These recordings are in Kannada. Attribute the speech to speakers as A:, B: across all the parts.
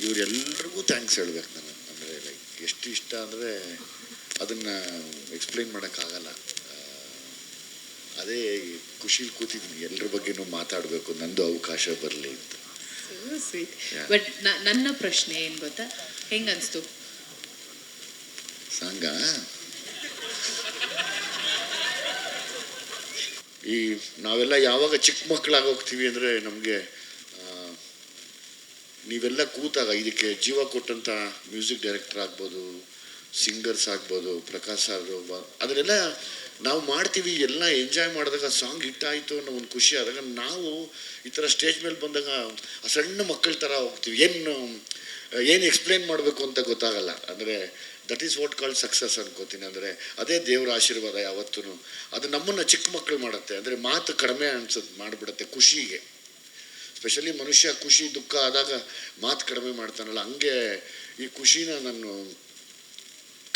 A: ಇವರೆಲ್ಲರಿಗೂ ಥ್ಯಾಂಕ್ಸ್ ಹೇಳ್ಬೇಕು ನಾನು. ಅಂದರೆ ಲೈಕ್ ಎಷ್ಟು ಇಷ್ಟ ಅಂದರೆ ಅದನ್ನು ಎಕ್ಸ್ಪ್ಲೈನ್ ಮಾಡೋಕ್ಕಾಗಲ್ಲ. ಅದೇ ಖುಷಿಲಿ ಕೂತಿದ್ದೀನಿ, ಎಲ್ಲರ ಬಗ್ಗೆನೂ ಮಾತಾಡಬೇಕು, ನಂದು ಅವಕಾಶ ಬರಲಿ ಅಂತ.
B: ಬಟ್ ನನ್ನ ಪ್ರಶ್ನೆ ಏನು ಗೊತ್ತಾ, ಹೆಂಗೆ ಅನಿಸ್ತು
A: ಸಾಂಗ? ಈ ನಾವೆಲ್ಲ ಯಾವಾಗ ಚಿಕ್ಕ ಮಕ್ಕಳಾಗಿ ಹೋಗ್ತೀವಿ ಅಂದರೆ ನಮಗೆ ನೀವೆಲ್ಲ ಕೂತಾಗ ಇದಕ್ಕೆ ಜೀವ ಕೊಟ್ಟಂಥ ಮ್ಯೂಸಿಕ್ ಡೈರೆಕ್ಟರ್ ಆಗ್ಬೋದು, ಸಿಂಗರ್ಸ್ ಆಗ್ಬೋದು, ಪ್ರಕಾಶ್ ಸರ್, ಅದನ್ನೆಲ್ಲ ನಾವು ಮಾಡ್ತೀವಿ, ಎಲ್ಲ ಎಂಜಾಯ್ ಮಾಡಿದಾಗ ಸಾಂಗ್ ಹಿಟ್ಟಾಯಿತು ಅನ್ನೋ ಒಂದು ಖುಷಿ ಆದಾಗ ನಾವು ಈ ಥರ ಸ್ಟೇಜ್ ಮೇಲೆ ಬಂದಾಗ ಸಣ್ಣ ಮಕ್ಕಳ ಥರ ಹೋಗ್ತೀವಿ. ಏನು ಎಕ್ಸ್ಪ್ಲೇನ್ ಮಾಡಬೇಕು ಅಂತ ಗೊತ್ತಾಗಲ್ಲ. ಅಂದರೆ that is what called success ಅನ್ಕೋತೀನಿ. ಅಂದರೆ ಅದೇ ದೇವರ ಆಶೀರ್ವಾದ ಯಾವತ್ತೂ. ಅದು ನಮ್ಮನ್ನು ಚಿಕ್ಕ ಮಕ್ಕಳು ಮಾಡುತ್ತೆ. ಅಂದರೆ ಮಾತು ಕಡಿಮೆ ಅನ್ಸೋದು ಮಾಡಿಬಿಡುತ್ತೆ ಖುಷಿಗೆ. ಸ್ಪೆಷಲಿ ಮನುಷ್ಯ ಖುಷಿ ದುಃಖ ಆದಾಗ ಮಾತು ಕಡಿಮೆ ಮಾಡ್ತಾನಲ್ಲ, ಹಂಗೆ ಈ ಖುಷಿನ ನಾನು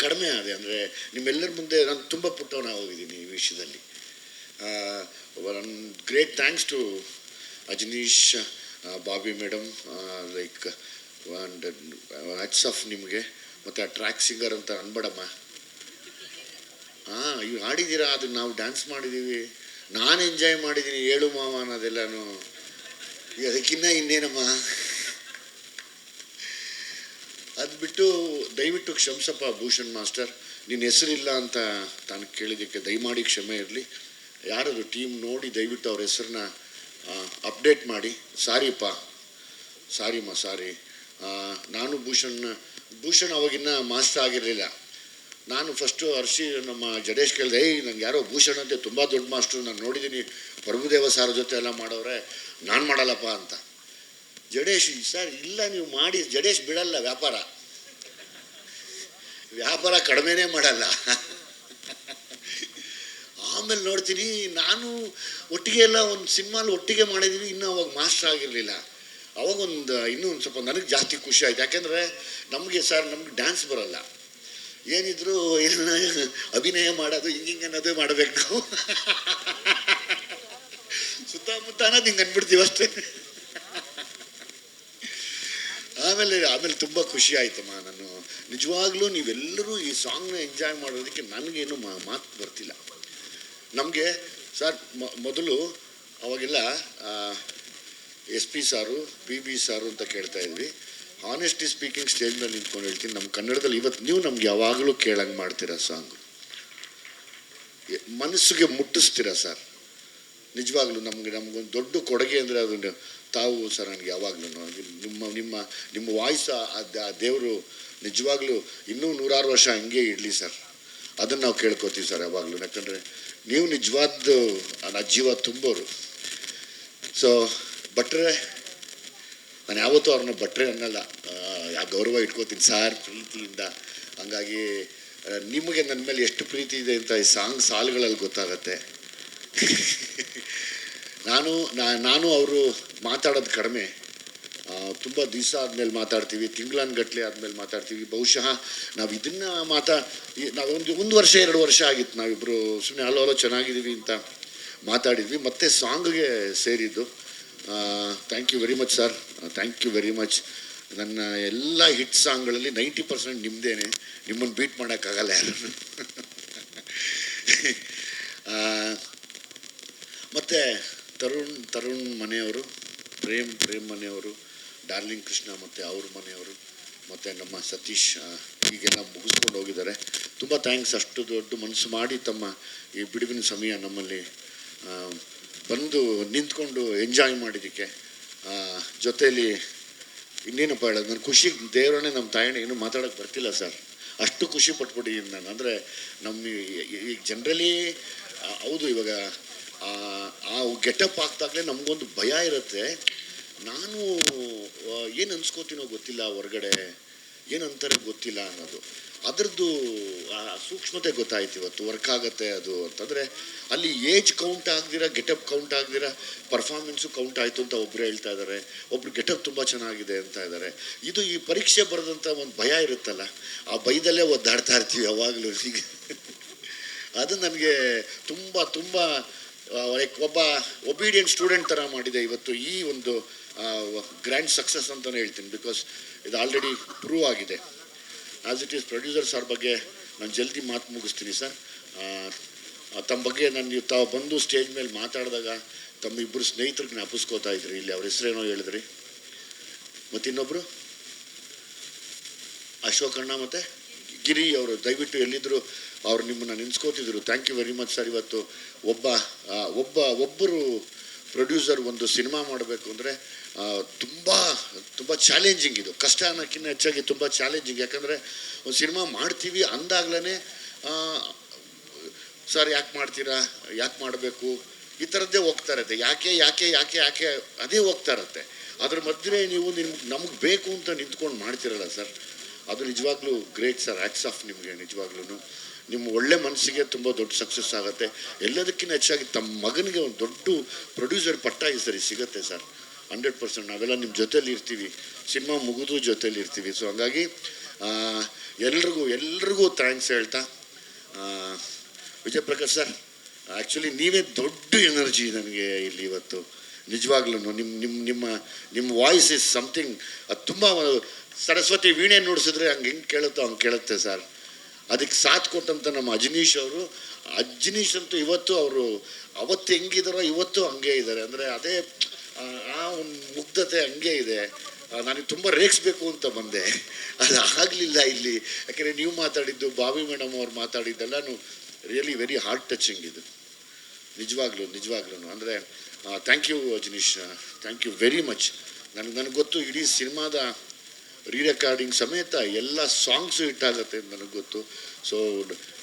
A: ಕಡಿಮೆ ಆದೆ. ಅಂದರೆ ನಿಮ್ಮೆಲ್ಲರ ಮುಂದೆ ನಾನು ತುಂಬ ಪುಟ್ಟವನಾಗೋಗಿದ್ದೀನಿ ಈ ವಿಷಯದಲ್ಲಿ. Great thanks to Ajaneesh, Bobby madam, like and hats off ನಿಮಗೆ. ಮತ್ತು ಆ ಟ್ರ್ಯಾಕ್ ಸಿಂಗರ್ ಅಂತ ಅನ್ಬೇಡಮ್ಮ. ಇವು ಹಾಡಿದ್ದೀರಾ, ಅದನ್ನು ನಾವು ಡ್ಯಾನ್ಸ್ ಮಾಡಿದ್ದೀವಿ, ನಾನು ಎಂಜಾಯ್ ಮಾಡಿದ್ದೀನಿ, ಹೇಳು ಮಾವ ಅನ್ನೋದೆಲ್ಲನೂ. ಅದಕ್ಕಿನ್ನ ಇನ್ನೇನಮ್ಮ. ಅದು ಬಿಟ್ಟು ದಯವಿಟ್ಟು ಕ್ಷಮಿಸಪ್ಪ ಭೂಷಣ್ ಮಾಸ್ಟರ್, ನಿನ್ನ ಹೆಸರಿಲ್ಲ ಅಂತ ತಾನು ಕೇಳಿದ್ದಕ್ಕೆ ದಯಮಾಡಿ ಕ್ಷಮೆ ಇರಲಿ. ಯಾರದು ಟೀಮ್ ನೋಡಿ ದಯವಿಟ್ಟು ಅವ್ರ ಹೆಸರನ್ನ ಅಪ್ಡೇಟ್ ಮಾಡಿ. ಸಾರಿಪ್ಪ, ಸಾರಿಮ್ಮ, ಸಾರಿ. ನಾನು ಭೂಷಣ್ ಅವಾಗಿನ್ನ ಮಾಸ್ಟರ್ ಆಗಿರಲಿಲ್ಲ. ನಾನು ಫಸ್ಟು ನಮ್ಮ ಜಡೇಶ್ ಕೇಳಿದೆ, ನಂಗೆ ಯಾರೋ ಭೂಷಣ್ ಅಂತ ತುಂಬ ದೊಡ್ಡ ಮಾಸ್ಟ್ರು, ನಾನು ನೋಡಿದ್ದೀನಿ, ಪ್ರಭುದೇವ ಸಾರ್ ಜೊತೆ ಎಲ್ಲ ಮಾಡೋರೆ, ನಾನು ಮಾಡಲ್ಲಪ್ಪ ಅಂತ. ಜಡೇಶ್ ಸರ್ ಇಲ್ಲ ನೀವು ಮಾಡಿ, ಜಡೇಶ್ ಬಿಡಲ್ಲ ವ್ಯಾಪಾರ ಕಡಿಮೆನೇ ಮಾಡಲ್ಲ. ಆಮೇಲೆ ನೋಡ್ತೀನಿ, ನಾನು ಒಟ್ಟಿಗೆ ಎಲ್ಲ ಒಂದು ಸಿನಿಮಾಲಿ ಒಟ್ಟಿಗೆ ಮಾಡಿದ್ದೀವಿ, ಇನ್ನೂ ಅವಾಗ ಮಾಸ್ಟರ್ ಆಗಿರಲಿಲ್ಲ. ಅವಾಗೊಂದು ಇನ್ನೂ ಒಂದು ಸ್ವಲ್ಪ ನನಗೆ ಜಾಸ್ತಿ ಖುಷಿ ಆಯ್ತು. ಯಾಕೆಂದರೆ ನಮಗೆ ಡ್ಯಾನ್ಸ್ ಬರಲ್ಲ, ಏನಿದ್ರು ಎಲ್ಲ ಅಭಿನಯ ಮಾಡೋದು ಹಿಂಗೆ ಅನ್ನೋದು ಮಾಡಬೇಕು ನಾವು. ಸುತ್ತಮುತ್ತ ಅನ್ನೋದು ಹಿಂಗೆ ಅಂದ್ಬಿಡ್ತೀವಿ ಅಷ್ಟೇ. ಆಮೇಲೆ ತುಂಬ ಖುಷಿ ಆಯ್ತಮ್ಮ. ನಾನು ನಿಜವಾಗ್ಲೂ ನೀವೆಲ್ಲರೂ ಈ ಸಾಂಗ್ನ ಎಂಜಾಯ್ ಮಾಡೋದಕ್ಕೆ ನನಗೇನು ಮಾತು ಬರ್ತಿಲ್ಲ. ನಮಗೆ ಸರ್ ಮೊದಲು ಅವಾಗೆಲ್ಲ SP ಸಾರು, PB ಸಾರು ಅಂತ ಕೇಳ್ತಾ ಇದ್ವಿ. ಆನೆಸ್ಟಿ ಸ್ಪೀಕಿಂಗ್ ಸ್ಟೇಜ್ ಮೇಲೆ ನಿಂತ್ಕೊಂಡು ಹೇಳ್ತೀನಿ, ನಮ್ಮ ಕನ್ನಡದಲ್ಲಿ ಇವತ್ತು ನೀವು ನಮ್ಗೆ ಯಾವಾಗಲೂ ಕೇಳಂಗೆ ಮಾಡ್ತೀರಾ ಸಾಂಗು, ಮನಸ್ಸಿಗೆ ಮುಟ್ಟಿಸ್ತೀರಾ ಸರ್. ನಿಜವಾಗ್ಲೂ ನಮಗೊಂದು ದೊಡ್ಡ ಕೊಡುಗೆ ಅಂದರೆ ಅದನ್ನು ತಾವು ಸರ್. ನನಗೆ ಯಾವಾಗಲೂ ನಿಮ್ಮ ವಾಯ್ಸ್ ಆ ದೇವರು ನಿಜವಾಗ್ಲೂ ಇನ್ನೂ 100 ವರ್ಷ ಹಂಗೆ ಇಡಲಿ ಸರ್. ಅದನ್ನು ನಾವು ಕೇಳ್ಕೊತೀವಿ ಸರ್ ಯಾವಾಗಲೂ. ಯಾಕಂದರೆ ನೀವು ನಿಜವಾದ ಆ ಜೀವ ತುಂಬೋರು. ಸೊ ಭಟ್ರೆ, ನಾನು ಯಾವತ್ತೂ ಅವ್ರನ್ನ ಭಟ್ರೆ ಅನ್ನಲ್ಲ, ಗೌರವ ಇಟ್ಕೋತೀನಿ ಸಾರ್ ಪ್ರೀತಿಯಿಂದ. ಹಂಗಾಗಿ ನಿಮಗೆ ನನ್ನ ಮೇಲೆ ಎಷ್ಟು ಪ್ರೀತಿ ಇದೆ ಅಂತ ಈ ಸಾಲುಗಳಲ್ಲಿ ಗೊತ್ತಾಗತ್ತೆ. ನಾನು ಅವರು ಮಾತಾಡೋದು ಕಡಿಮೆ, ತುಂಬ ದಿವಸ ಆದಮೇಲೆ ಮಾತಾಡ್ತೀವಿ, ತಿಂಗಳನ್ಗಟ್ಲೆ ಆದಮೇಲೆ ಮಾತಾಡ್ತೀವಿ. ಬಹುಶಃ ನಾವು ಇದನ್ನು ನಾವೊಂದು ವರ್ಷ 2 ವರ್ಷ ಆಗಿತ್ತು ನಾವಿಬ್ಬರು ಸುಮ್ಮನೆ ಹಲೋ ಚೆನ್ನಾಗಿದ್ದೀವಿ ಅಂತ ಮಾತಾಡಿದ್ವಿ. ಮತ್ತೆ ಸಾಂಗ್ಗೆ ಸೇರಿದ್ದು. Thank you very much sir, thank you very much. ನನ್ನ ಎಲ್ಲ ಹಿಟ್ ಸಾಂಗ್ಗಳಲ್ಲಿ 90% ನಿಮ್ಮದೇನೆ, ನಿಮ್ಮನ್ನು ಬೀಟ್ ಮಾಡೋಕ್ಕಾಗಲ್ಲ ಯಾರು. ಮತ್ತು ತರುಣ್ ಮನೆಯವರು, ಪ್ರೇಮ್ ಮನೆಯವರು, ಡಾರ್ಲಿಂಗ್ ಕೃಷ್ಣ ಮತ್ತು ಅವ್ರ ಮನೆಯವರು, ಮತ್ತು ನಮ್ಮ ಸತೀಶ್ ಹೀಗೆಲ್ಲ ಮುಗಿಸ್ಕೊಂಡು ಹೋಗಿದ್ದಾರೆ. ತುಂಬ ಥ್ಯಾಂಕ್ಸ್. ಅಷ್ಟು ದೊಡ್ಡ ಮನಸ್ಸು ಮಾಡಿ ತಮ್ಮ ಈ ಬಿಡುವಿನ ಸಮಯ ನಮ್ಮಲ್ಲಿ ಬಂದು ನಿಂತ್ಕೊಂಡು ಎಂಜಾಯ್ ಮಾಡಿದ್ದಕ್ಕೆ. ಜೊತೆಯಲ್ಲಿ ಇನ್ನೇನಪ್ಪ ಹೇಳೋದು, ನನ್ನ ಖುಷಿ ದೇವರನ್ನೇ ನಮ್ಮ ತಾಯಣ್ಣ ಏನೂ ಮಾತಾಡೋಕ್ಕೆ ಬರ್ತಿಲ್ಲ ಸರ್, ಅಷ್ಟು ಖುಷಿ ಪಟ್ಬಿಟ್ಟಿದ್ದೀನಿ ನಾನು. ಅಂದರೆ ಈಗ ಜನರಲಿ ಹೌದು, ಇವಾಗ ಆ ಗೆಟಪ್ ಆಗ್ತಾಗಲೇ ನಮಗೊಂದು ಭಯ ಇರುತ್ತೆ. ನಾನು ಏನು ಅನ್ಸ್ಕೋತೀನೋ ಗೊತ್ತಿಲ್ಲ, ಹೊರಗಡೆ ಏನಂತಾರೆ ಗೊತ್ತಿಲ್ಲ ಅನ್ನೋದು, ಅದರದ್ದು ಸೂಕ್ಷ್ಮತೆ ಗೊತ್ತಾಯ್ತು ಇವತ್ತು. ವರ್ಕ್ ಆಗುತ್ತೆ ಅದು ಅಂತಂದರೆ ಅಲ್ಲಿ ಏಜ್ ಕೌಂಟ್ ಆಗದಿರ, ಗೆಟಪ್ ಕೌಂಟ್ ಆಗದಿರ ಪರ್ಫಾರ್ಮೆನ್ಸು ಕೌಂಟ್ ಆಯಿತು ಅಂತ ಒಬ್ಬರು ಹೇಳ್ತಾ ಇದ್ದಾರೆ, ಒಬ್ರು ಗೆಟಪ್ ತುಂಬ ಚೆನ್ನಾಗಿದೆ ಅಂತ ಇದ್ದಾರೆ. ಇದು ಈ ಪರೀಕ್ಷೆ ಬರೆದಂಥ ಒಂದು ಭಯ ಇರುತ್ತಲ್ಲ, ಆ ಭಯದಲ್ಲೇ ಒದ್ದಾಡ್ತಾ ಇರ್ತೀವಿ ಯಾವಾಗಲೂ. ಹೀಗೆ ಅದು ನನಗೆ ತುಂಬ ಒಬ್ಬ ಒಬಿಡಿಯಂಟ್ ಸ್ಟೂಡೆಂಟ್ ಥರ ಮಾಡಿದೆ ಇವತ್ತು ಈ ಒಂದು ಗ್ರ್ಯಾಂಡ್ ಸಕ್ಸಸ್ ಅಂತಲೇ ಹೇಳ್ತೀನಿ. ಬಿಕಾಸ್ ಇದು ಆಲ್ರೆಡಿ ಪ್ರೂವ್ ಆಗಿದೆ. ಆ್ಯಸ್ ಇಟ್ ಈಸ್ ಪ್ರೊಡ್ಯೂಸರ್ಸ್ ಅವ್ರ ಬಗ್ಗೆ ನಾನು ಜಲ್ದಿ ಮಾತು ಮುಗಿಸ್ತೀನಿ ಸರ್. ತಮ್ಮ ಬಗ್ಗೆ ನೀವು ತಾವು ಬಂದು ಸ್ಟೇಜ್ ಮೇಲೆ ಮಾತಾಡಿದಾಗ ತಮ್ಮ ಇಬ್ಬರು ಸ್ನೇಹಿತರಿಗೆ ಜ್ಞಾಪಿಸ್ಕೋತಾ ಇದ್ರಿ. ಇಲ್ಲಿ ಅವ್ರ ಹೆಸರೇನೋ ಹೇಳಿದ್ರಿ. ಮತ್ತು ಇನ್ನೊಬ್ಬರು ಅಶೋಕಣ್ಣ ಮತ್ತು ಗಿರಿ ಅವರು ದಯವಿಟ್ಟು ಎಲ್ಲಿದ್ದರು ಅವ್ರು ನಿಮ್ಮನ್ನು ನೆನೆಸ್ಕೋತಿದ್ರು. Thank you very much sir. ಇವತ್ತು ಒಬ್ಬರು ಪ್ರೊಡ್ಯೂಸರ್ ಒಂದು ಸಿನಿಮಾ ಮಾಡಬೇಕು ಅಂದರೆ ತುಂಬ ಚಾಲೆಂಜಿಂಗ್. ಇದು ಕಷ್ಟ ಅನ್ನೋಕ್ಕಿಂತ ಹೆಚ್ಚಾಗಿ ತುಂಬ ಚಾಲೆಂಜಿಂಗ್. ಯಾಕಂದರೆ ಒಂದು ಸಿನಿಮಾ ಮಾಡ್ತೀವಿ ಅಂದಾಗ್ಲೇ ಸರ್ ಯಾಕೆ ಮಾಡ್ತೀರಾ, ಯಾಕೆ ಮಾಡಬೇಕು, ಈ ಥರದ್ದೇ ಹೋಗ್ತಾ ಇರುತ್ತೆ. ಯಾಕೆ ಅದೇ ಹೋಗ್ತಾ ಇರುತ್ತೆ. ಅದ್ರ ಮಧ್ಯೆ ನೀವು ನಮಗೆ ಬೇಕು ಅಂತ ನಿಂತ್ಕೊಂಡು ಮಾಡ್ತಿರಲ್ಲ ಸರ್, ಅದು ನಿಜವಾಗ್ಲೂ ಗ್ರೇಟ್ ಸರ್. ಹ್ಯಾಟ್ಸ್ ಆಫ್ ನಿಮಗೆ. ನಿಜವಾಗ್ಲೂ ನಿಮ್ಮ ಒಳ್ಳೆ ಮನಸ್ಸಿಗೆ ತುಂಬ ದೊಡ್ಡ ಸಕ್ಸಸ್ ಆಗುತ್ತೆ. ಎಲ್ಲದಕ್ಕಿಂತ ಹೆಚ್ಚಾಗಿ ತಮ್ಮ ಮಗನಿಗೆ ಒಂದು ದೊಡ್ಡ ಪ್ರೊಡ್ಯೂಸರ್ ಪಟ್ಟ ಈ ಸರಿ ಸಿಗುತ್ತೆ ಸರ್. 100% ನಾವೆಲ್ಲ ನಿಮ್ಮ ಜೊತೇಲಿ ಇರ್ತೀವಿ, ಸಿನಿಮಾ ಮುಗಿದು ಜೊತೇಲಿ ಇರ್ತೀವಿ. ಸೊ ಹಂಗಾಗಿ ಎಲ್ರಿಗೂ ಥ್ಯಾಂಕ್ಸ್ ಹೇಳ್ತಾ, ವಿಜಯ್ ಪ್ರಕಾಶ್ ಸರ್ ಆ್ಯಕ್ಚುಲಿ ನೀವೇ ದೊಡ್ಡ ಎನರ್ಜಿ ನನಗೆ ಇಲ್ಲಿ ಇವತ್ತು. ನಿಜವಾಗ್ಲೂ ನಿಮ್ಮ ವಾಯ್ಸ್ ಇಸ್ ಸಮಥಿಂಗ್. ಅದು ತುಂಬ ಸರಸ್ವತಿ ವೀಣೆ ನುಡಿಸಿದ್ರೆ ಹೆಂಗೆ ಕೇಳುತ್ತೋ ಹಂಗೆ ಕೇಳುತ್ತೆ ಸರ್. ಅದಕ್ಕೆ ಸಾಥ್ ಕೊಟ್ಟಂಥ ನಮ್ಮ ಅಜನೀಶ್ ಅಂತೂ ಇವತ್ತು ಅವತ್ತು ಹೆಂಗಿದಾರೋ ಇವತ್ತು ಹಂಗೆ ಇದ್ದಾರೆ. ಅಂದರೆ ಅದೇ ಆ ಒಂದು ಮುಗ್ಧತೆ ಹಂಗೆ ಇದೆ. ನನಗೆ ತುಂಬ ರೇಗಿಸ್ಬೇಕು ಅಂತ ಬಂದೆ, ಅದು ಆಗಲಿಲ್ಲ ಇಲ್ಲಿ. ಯಾಕೆಂದರೆ ನೀವು ಮಾತಾಡಿದ್ದು, ಬಾವಿ ಮೇಡಮ್ ಅವ್ರು ಮಾತಾಡಿದ್ದೆಲ್ಲನೂ ರಿಯಲಿ ವೆರಿ ಹಾರ್ಟ್ ಟಚಿಂಗ್. ಇದು ನಿಜವಾಗ್ಲೂ ಅಂದರೆ thank you Ajaneesh, thank you very much. ನನಗೆ ಗೊತ್ತು ಇಡೀ ಸಿನಿಮಾದ ರೀರೆಕಾರ್ಡಿಂಗ್ ಸಮೇತ ಎಲ್ಲ ಸಾಂಗ್ಸು ಹಿಟ್ಟಾಗುತ್ತೆ ಅಂತ ನನಗೆ ಗೊತ್ತು. So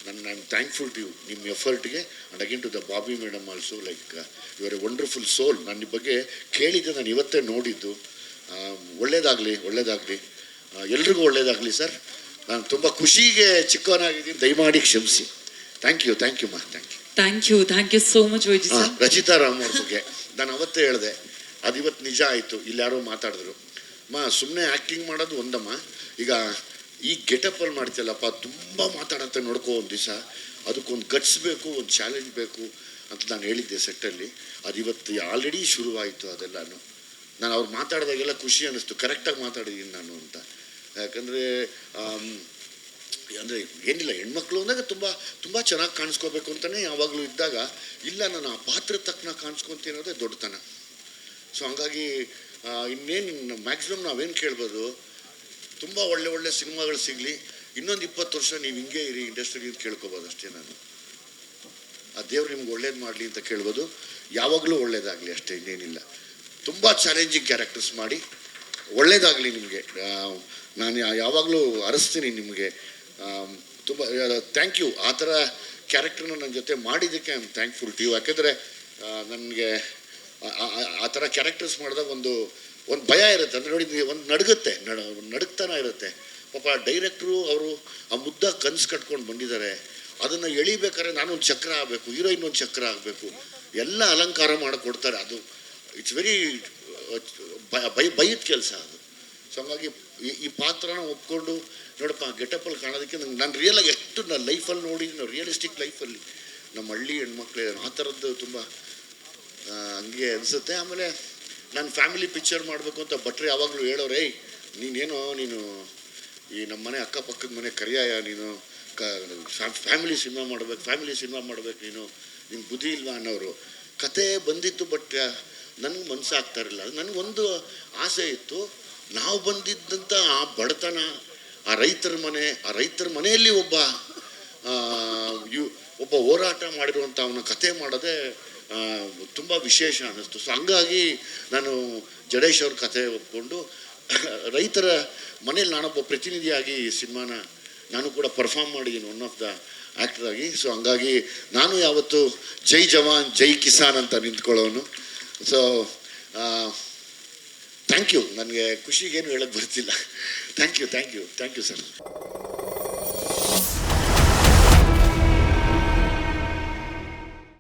A: I am thankful to you, ನಿಮ್ಮ ಎಫರ್ಟ್ಗೆ. And again to the Bobby madam also. Like you are a wonderful soul. ನನ್ನ ಬಗ್ಗೆ ಕೇಳಿದ್ದೆ, ನಾನು ಇವತ್ತೇ ನೋಡಿದ್ದು. ಒಳ್ಳೇದಾಗಲಿ ಎಲ್ರಿಗೂ ಒಳ್ಳೇದಾಗಲಿ ಸರ್. ನಾನು ತುಂಬ ಖುಷಿಗೆ ಚಿಕ್ಕವನಾಗಿದ್ದೀನಿ, ದಯಮಾಡಿ ಕ್ಷಮಿಸಿ. ಥ್ಯಾಂಕ್ ಯು ಮಾ.
C: ಥ್ಯಾಂಕ್ ಯು ಸೋ ಮಚ್ ವೈಜಿ ಸರ್.
A: ರಚಿತಾ ರಾಮ್ ಅವ್ರ ಬಗ್ಗೆ ನಾನು ಅವತ್ತೇ ಹೇಳಿದೆ, ಅದು ಇವತ್ತು ನಿಜ ಆಯಿತು. ಇಲ್ಲಿ ಯಾರೋ ಮಾತಾಡಿದ್ರು, ಸುಮ್ಮನೆ ಆ್ಯಕ್ಟಿಂಗ್ ಮಾಡೋದು ಒಂದಮ್ಮ, ಈಗ ಈ ಗೆಟಪ್ಪಲ್ಲಿ ಮಾಡ್ತೀಯಲ್ಲಪ್ಪ, ತುಂಬ ಮಾತಾಡಂತ ನೋಡ್ಕೋ ಒಂದು ದಿವಸ, ಅದಕ್ಕೊಂದು ಗಟ್ಸ್ ಬೇಕು, ಒಂದು ಚಾಲೆಂಜ್ ಬೇಕು ಅಂತ ನಾನು ಹೇಳಿದ್ದೆ ಸೆಟ್ಟಲ್ಲಿ. ಅದು ಇವತ್ತು ಆಲ್ರೆಡಿ ಶುರುವಾಯಿತು ಅದೆಲ್ಲನೂ. ನಾನು ಅವ್ರು ಮಾತಾಡಿದಾಗೆಲ್ಲ ಖುಷಿ ಅನ್ನಿಸ್ತು, ಕರೆಕ್ಟಾಗಿ ಮಾತಾಡಿದ್ದೀನಿ ನಾನು ಅಂತ. ಯಾಕಂದರೆ ಅಂದರೆ ಏನಿಲ್ಲ, ಹೆಣ್ಮಕ್ಳು ಅಂದಾಗ ತುಂಬ ಚೆನ್ನಾಗಿ ಕಾಣಿಸ್ಕೋಬೇಕು ಅಂತಲೇ ಯಾವಾಗಲೂ ಇದ್ದಾಗ, ಇಲ್ಲ ನಾನು ಆ ಪಾತ್ರ ತಕ್ಕನ ಕಾಣಿಸ್ಕೊತೀನಿ ಅನ್ನೋದೇ ದೊಡ್ಡತನ. ಸೊ ಹಂಗಾಗಿ ಇನ್ನೇನು ಮ್ಯಾಕ್ಸಿಮಮ್ ನಾವೇನು ಕೇಳ್ಬೋದು, ತುಂಬ ಒಳ್ಳೆ ಸಿನಿಮಾಗಳು ಸಿಗಲಿ, ಇನ್ನೊಂದು 20 ವರ್ಷ ನೀವು ಹಿಂಗೆ ಇರಿ ಇಂಡಸ್ಟ್ರಿಗೆ ಅಂತ ಕೇಳ್ಕೊಬೋದು ಅಷ್ಟೇ. ನಾನು ಆ ದೇವ್ರು ನಿಮ್ಗೆ ಒಳ್ಳೇದು ಮಾಡಲಿ ಅಂತ ಕೇಳ್ಬೋದು. ಯಾವಾಗಲೂ ಒಳ್ಳೇದಾಗಲಿ ಅಷ್ಟೇ, ಇನ್ನೇನಿಲ್ಲ. ತುಂಬ ಚಾಲೆಂಜಿಂಗ್ ಕ್ಯಾರೆಕ್ಟರ್ಸ್ ಮಾಡಿ ಒಳ್ಳೇದಾಗಲಿ ನಿಮಗೆ. ನಾನು ಯಾವಾಗಲೂ ಅರಸ್ತೀನಿ ನಿಮಗೆ. ತುಂಬ ಥ್ಯಾಂಕ್ ಯು. ಆ ಥರ ಕ್ಯಾರೆಕ್ಟರ್ನ ನನ್ನ ಜೊತೆ ಮಾಡಿದ್ದಕ್ಕೆ I am thankful to you. ಯಾಕೆಂದರೆ ನನಗೆ ಆ ಥರ ಕ್ಯಾರೆಕ್ಟರ್ಸ್ ಮಾಡಿದಾಗ ಒಂದು ಭಯ ಇರುತ್ತೆ. ಅಂದರೆ ನೋಡಿ, ಒಂದು ನಡುಗ್ತಾನ ಇರುತ್ತೆ. ಪಾಪ ಡೈರೆಕ್ಟ್ರು ಅವರು ಆ ಮುದ್ದ ಕನಸು ಕಟ್ಕೊಂಡು ಬಂದಿದ್ದಾರೆ. ಅದನ್ನು ಎಳಿಬೇಕಾದ್ರೆ ನಾನೊಂದು ಚಕ್ರ ಆಗಬೇಕು, ಹೀರೋಯಿನ್ ಒಂದು ಚಕ್ರ ಆಗಬೇಕು, ಎಲ್ಲ ಅಲಂಕಾರ ಮಾಡಿಕೊಡ್ತಾರೆ. ಅದು ಇಟ್ಸ್ ವೆರಿ ಭಯದ ಕೆಲಸ ಅದು. ಸೊ ಹಂಗಾಗಿ ಈ ಪಾತ್ರನ ಒಪ್ಕೊಂಡು ನೋಡಪ್ಪ ಗೆಟಪ್ಪಲ್ಲಿ ಕಾಣೋದಕ್ಕೆ ನಾನು ರಿಯಲಾಗಿ ಎಷ್ಟು ನಾನು ಲೈಫಲ್ಲಿ ನೋಡಿದ್ದೀನಿ, ರಿಯಲಿಸ್ಟಿಕ್ ಲೈಫಲ್ಲಿ ನಮ್ಮ ಹಳ್ಳಿ ಹೆಣ್ಮಕ್ಳೇ ಆ ಥರದ್ದು ತುಂಬ ಹಂಗೆ ಅನಿಸುತ್ತೆ. ಆಮೇಲೆ ನಾನು ಫ್ಯಾಮಿಲಿ ಪಿಕ್ಚರ್ ಮಾಡಬೇಕು ಅಂತ ಭಟ್ರು ಯಾವಾಗಲೂ ಹೇಳೋರೆ, ನೀನು ಈ ನಮ್ಮ ಮನೆ ಅಕ್ಕಪಕ್ಕದ ಮನೆ ಕರಿಯಾಯ, ನೀನು ಫ್ಯಾಮಿಲಿ ಸಿನಿಮಾ ಮಾಡಬೇಕು ನೀನು, ನಿನ್ನ ಬುದ್ಧಿ ಇಲ್ವಾ ಅನ್ನೋರು. ಕತೆ ಬಂದಿತ್ತು, ಬಟ್ ನನಗೆ ಮನಸ್ಸಾಗ್ತಾ ಇರಲಿಲ್ಲ. ನನಗೊಂದು ಆಸೆ ಇತ್ತು, ನಾವು ಬಂದಿದ್ದಂಥ ಆ ಬಡತನ, ಆ ರೈತರ ಮನೆಯಲ್ಲಿ ಒಬ್ಬ ಹೋರಾಟ ಮಾಡಿರುವಂಥ ಅವನ ಕತೆ ಮಾಡೋದೇ ತುಂಬ ವಿಶೇಷ ಅನ್ನಿಸ್ತು. ಸೊ ಹಂಗಾಗಿ ನಾನು ಜಡೇಶ್ ಅವ್ರ ಕತೆ ಒಪ್ಕೊಂಡು ರೈತರ ಮನೇಲಿ ನಾನೊಬ್ಬ ಪ್ರತಿನಿಧಿಯಾಗಿ ಈ ಸಿನಿಮಾನ ನಾನು ಕೂಡ ಪರ್ಫಾರ್ಮ್ ಮಾಡಿದ್ದೀನಿ, ಒನ್ ಆಫ್ ದ ಆ್ಯಕ್ಟರ್ ಆಗಿ. ಸೊ ಹಂಗಾಗಿ ನಾನು ಯಾವತ್ತು ಜೈ ಜವಾನ್ ಜೈ ಕಿಸಾನ್ ಅಂತ ನಿಂತ್ಕೊಳ್ಳೋನು. So thank you. ನನಗೆ ಖುಷಿಗೇನು ಹೇಳೋಕ್ಕೆ ಬರ್ತಿಲ್ಲ. Thank you sir.